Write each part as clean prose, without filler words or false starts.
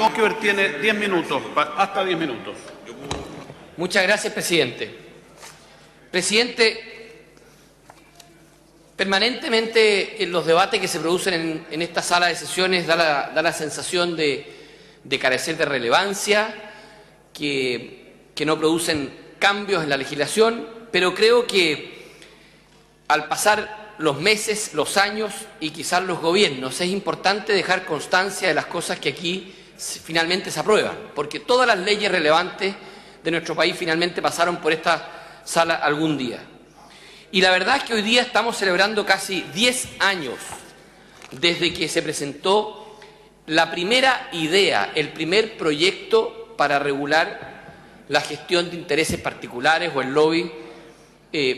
Docker tiene 10 minutos, hasta 10 minutos. Muchas gracias, presidente. Presidente, permanentemente en los debates que se producen en esta sala de sesiones da la sensación de carecer de relevancia, que no producen cambios en la legislación, pero creo que al pasar los meses, los años y quizás los gobiernos, es importante dejar constancia de las cosas que aquí finalmente se aprueban, porque todas las leyes relevantes de nuestro país finalmente pasaron por esta sala algún día. Y la verdad es que hoy día estamos celebrando casi 10 años desde que se presentó la primera idea, el primer proyecto para regular la gestión de intereses particulares o el lobby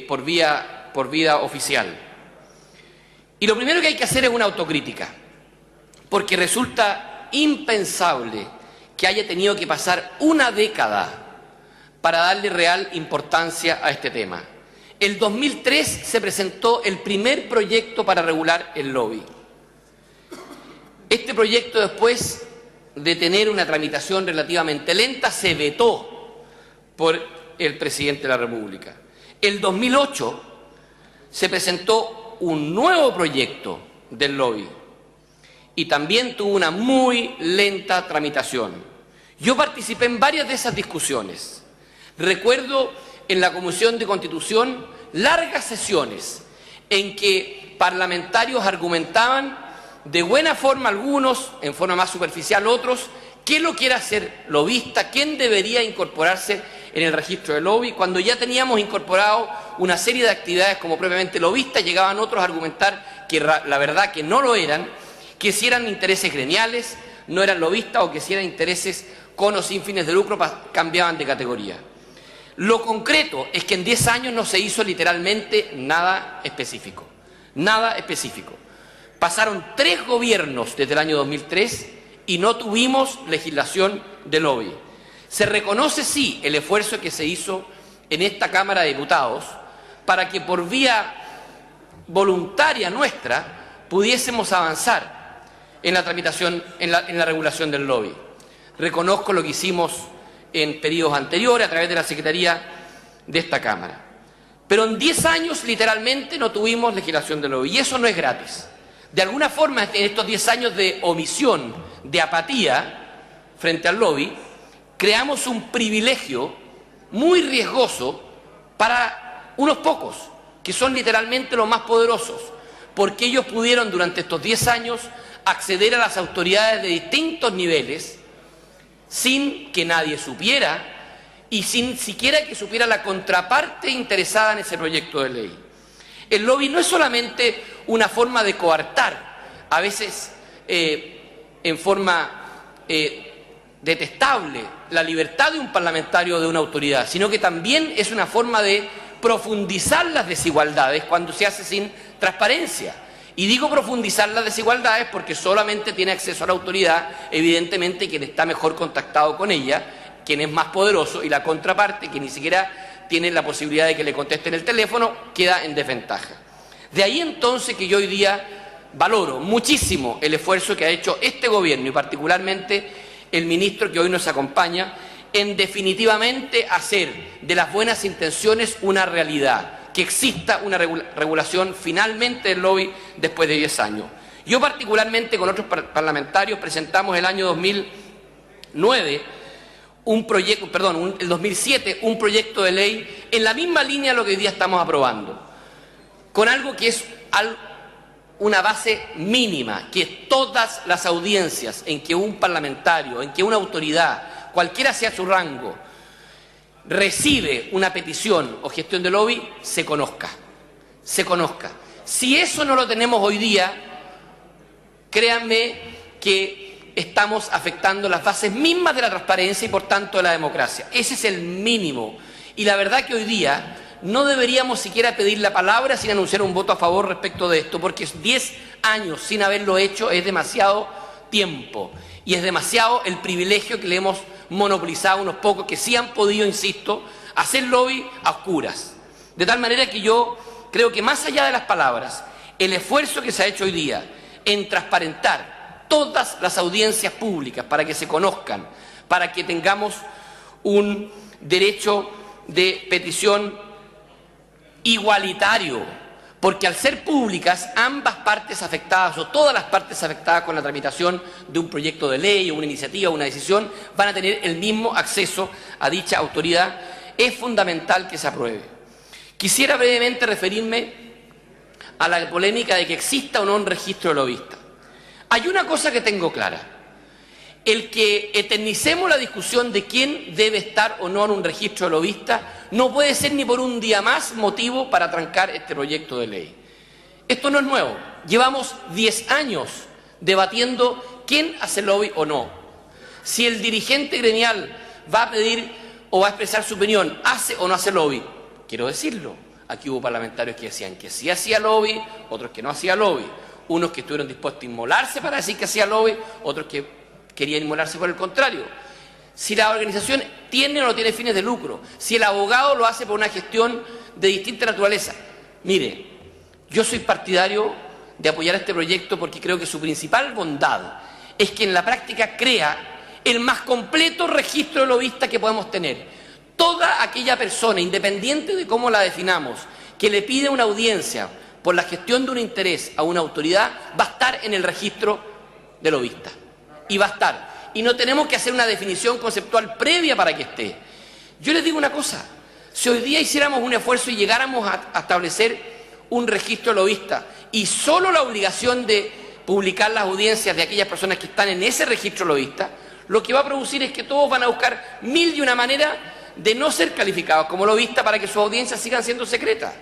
por vía oficial. Y lo primero que hay que hacer es una autocrítica, porque resulta impensable que haya tenido que pasar una década para darle real importancia a este tema. El 2003 se presentó el primer proyecto para regular el lobby. Este proyecto, después de tener una tramitación relativamente lenta, se vetó por el presidente de la República. El 2008 se presentó un nuevo proyecto del lobby y también tuvo una muy lenta tramitación. Yo participé en varias de esas discusiones. Recuerdo en la Comisión de Constitución largas sesiones en que parlamentarios argumentaban de buena forma algunos, en forma más superficial otros, qué lo quiere hacer lobista, quién debería incorporarse en el registro de lobby. Cuando ya teníamos incorporado una serie de actividades como propiamente lobista, llegaban otros a argumentar que la verdad que no lo eran, que si eran intereses gremiales, no eran lobistas, o que si eran intereses con o sin fines de lucro, cambiaban de categoría. Lo concreto es que en 10 años no se hizo literalmente nada específico. Nada específico. Pasaron 3 gobiernos desde el año 2003 y no tuvimos legislación de lobby. Se reconoce, sí, el esfuerzo que se hizo en esta Cámara de Diputados para que por vía voluntaria nuestra pudiésemos avanzar en la tramitación, en la regulación del lobby. Reconozco lo que hicimos en periodos anteriores a través de la Secretaría de esta Cámara. Pero en 10 años literalmente no tuvimos legislación de lobby y eso no es gratis. De alguna forma, en estos 10 años de omisión, de apatía frente al lobby, creamos un privilegio muy riesgoso para unos pocos, que son literalmente los más poderosos, porque ellos pudieron durante estos 10 años acceder a las autoridades de distintos niveles sin que nadie supiera y sin siquiera que supiera la contraparte interesada en ese proyecto de ley. El lobby no es solamente una forma de coartar, a veces en forma detestable, la libertad de un parlamentario o de una autoridad, sino que también es una forma de profundizar las desigualdades cuando se hace sin transparencia. Y digo profundizar las desigualdades porque solamente tiene acceso a la autoridad, evidentemente, quien está mejor contactado con ella, quien es más poderoso, y la contraparte, que ni siquiera tiene la posibilidad de que le contesten el teléfono, queda en desventaja. De ahí entonces que yo hoy día valoro muchísimo el esfuerzo que ha hecho este gobierno y particularmente el ministro que hoy nos acompaña en definitivamente hacer de las buenas intenciones una realidad, que exista una regulación finalmente del lobby después de 10 años. Yo particularmente con otros parlamentarios presentamos el año 2009 el 2007 un proyecto de ley en la misma línea de lo que hoy día estamos aprobando, con algo que es una base mínima, que todas las audiencias en que un parlamentario, en que una autoridad, cualquiera sea su rango, recibe una petición o gestión de lobby, se conozca. Si eso no lo tenemos hoy día, créanme que estamos afectando las bases mismas de la transparencia y por tanto de la democracia. Ese es el mínimo. Y la verdad que hoy día no deberíamos siquiera pedir la palabra sin anunciar un voto a favor respecto de esto, porque 10 años sin haberlo hecho es demasiado tiempo y es demasiado el privilegio que le hemos monopolizado a unos pocos que sí han podido, insisto, hacer lobby a oscuras. De tal manera que yo creo que más allá de las palabras, el esfuerzo que se ha hecho hoy día en transparentar todas las audiencias públicas para que se conozcan, para que tengamos un derecho de petición igualitario, porque al ser públicas, ambas partes afectadas o todas las partes afectadas con la tramitación de un proyecto de ley o una iniciativa o una decisión van a tener el mismo acceso a dicha autoridad. Es fundamental que se apruebe. Quisiera brevemente referirme a la polémica de que exista o no un registro de lobistas. Hay una cosa que tengo clara: el que eternicemos la discusión de quién debe estar o no en un registro de lobistas no puede ser ni por un día más motivo para trancar este proyecto de ley. Esto no es nuevo. Llevamos 10 años debatiendo quién hace lobby o no. Si el dirigente gremial va a pedir o va a expresar su opinión, ¿hace o no hace lobby? Quiero decirlo. Aquí hubo parlamentarios que decían que sí hacía lobby, otros que no hacía lobby. Unos que estuvieron dispuestos a inmolarse para decir que hacía lobby, otros que querían inmolarse por el contrario. Si la organización tiene o no tiene fines de lucro, si el abogado lo hace por una gestión de distinta naturaleza. Mire, yo soy partidario de apoyar este proyecto porque creo que su principal bondad es que en la práctica crea el más completo registro de lobistas que podemos tener. Toda aquella persona, independiente de cómo la definamos, que le pide una audiencia por la gestión de un interés a una autoridad, va a estar en el registro de lobistas. Y va a estar. Y no tenemos que hacer una definición conceptual previa para que esté. Yo les digo una cosa: si hoy día hiciéramos un esfuerzo y llegáramos a establecer un registro de lobistas y solo la obligación de publicar las audiencias de aquellas personas que están en ese registro lobista, lo que va a producir es que todos van a buscar mil y una manera de no ser calificados como lobistas para que sus audiencias sigan siendo secretas.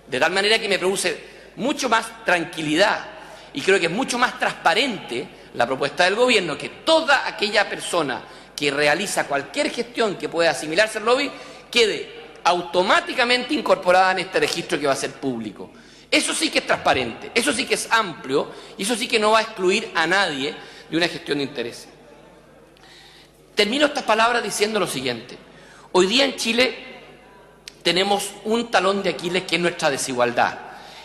De tal manera que me produce mucho más tranquilidad y creo que es mucho más transparente la propuesta del gobierno, que toda aquella persona que realiza cualquier gestión que pueda asimilarse al lobby quede automáticamente incorporada en este registro que va a ser público. Eso sí que es transparente, eso sí que es amplio y eso sí que no va a excluir a nadie de una gestión de intereses. Termino estas palabras diciendo lo siguiente: hoy día en Chile tenemos un talón de Aquiles que es nuestra desigualdad.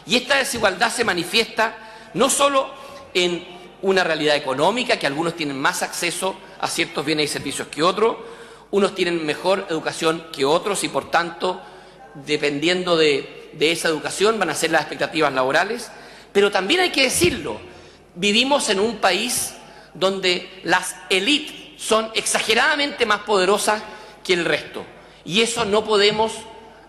Y esta desigualdad se manifiesta no solo en una realidad económica, que algunos tienen más acceso a ciertos bienes y servicios que otros, unos tienen mejor educación que otros y por tanto, dependiendo de esa educación, van a ser las expectativas laborales, pero también hay que decirlo, vivimos en un país donde las élites son exageradamente más poderosas que el resto y eso no podemos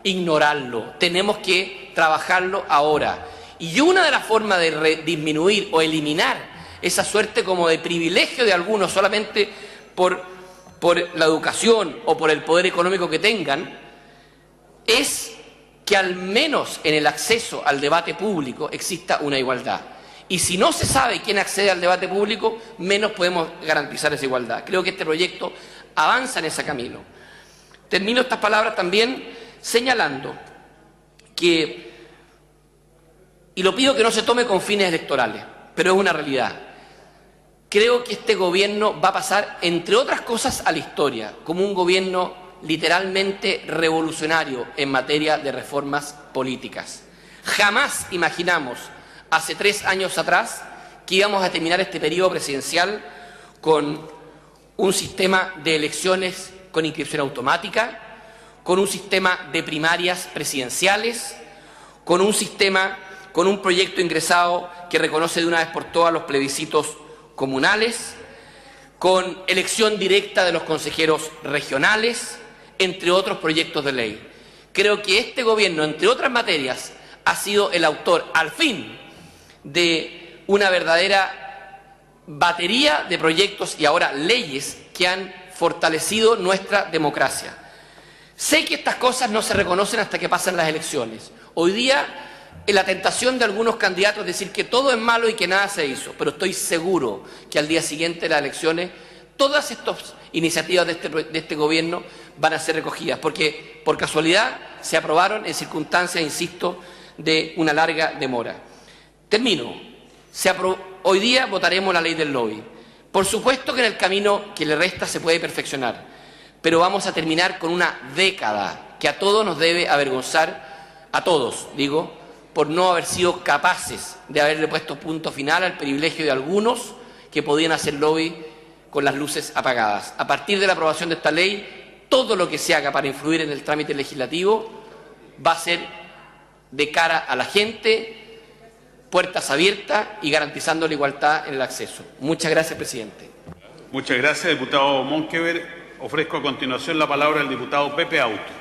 ignorarlo, tenemos que trabajarlo ahora. Y una de las formas de disminuir o eliminar esa suerte como de privilegio de algunos solamente por la educación o por el poder económico que tengan, es que al menos en el acceso al debate público exista una igualdad. Y si no se sabe quién accede al debate público, menos podemos garantizar esa igualdad. Creo que este proyecto avanza en ese camino. Termino estas palabras también señalando que, y lo pido que no se tome con fines electorales, pero es una realidad, creo que este gobierno va a pasar, entre otras cosas, a la historia, como un gobierno literalmente revolucionario en materia de reformas políticas. Jamás imaginamos, hace 3 años atrás, que íbamos a terminar este periodo presidencial con un sistema de elecciones con inscripción automática, con un sistema de primarias presidenciales, con un proyecto ingresado que reconoce de una vez por todas los plebiscitos comunales, con elección directa de los consejeros regionales, entre otros proyectos de ley. Creo que este gobierno, entre otras materias, ha sido el autor, al fin, de una verdadera batería de proyectos y ahora leyes que han fortalecido nuestra democracia. Sé que estas cosas no se reconocen hasta que pasan las elecciones. Hoy día, en la tentación de algunos candidatos es decir que todo es malo y que nada se hizo, pero estoy seguro que al día siguiente de las elecciones todas estas iniciativas de este gobierno van a ser recogidas, porque por casualidad se aprobaron en circunstancias, insisto, de una larga demora. Termino. Hoy día votaremos la ley del lobby. Por supuesto que en el camino que le resta se puede perfeccionar, pero vamos a terminar con una década que a todos nos debe avergonzar, a todos, digo, por no haber sido capaces de haberle puesto punto final al privilegio de algunos que podían hacer lobby con las luces apagadas. A partir de la aprobación de esta ley, todo lo que se haga para influir en el trámite legislativo va a ser de cara a la gente, puertas abiertas y garantizando la igualdad en el acceso. Muchas gracias, presidente. Muchas gracias, diputado Monkever. Ofrezco a continuación la palabra al diputado Pepe Auto.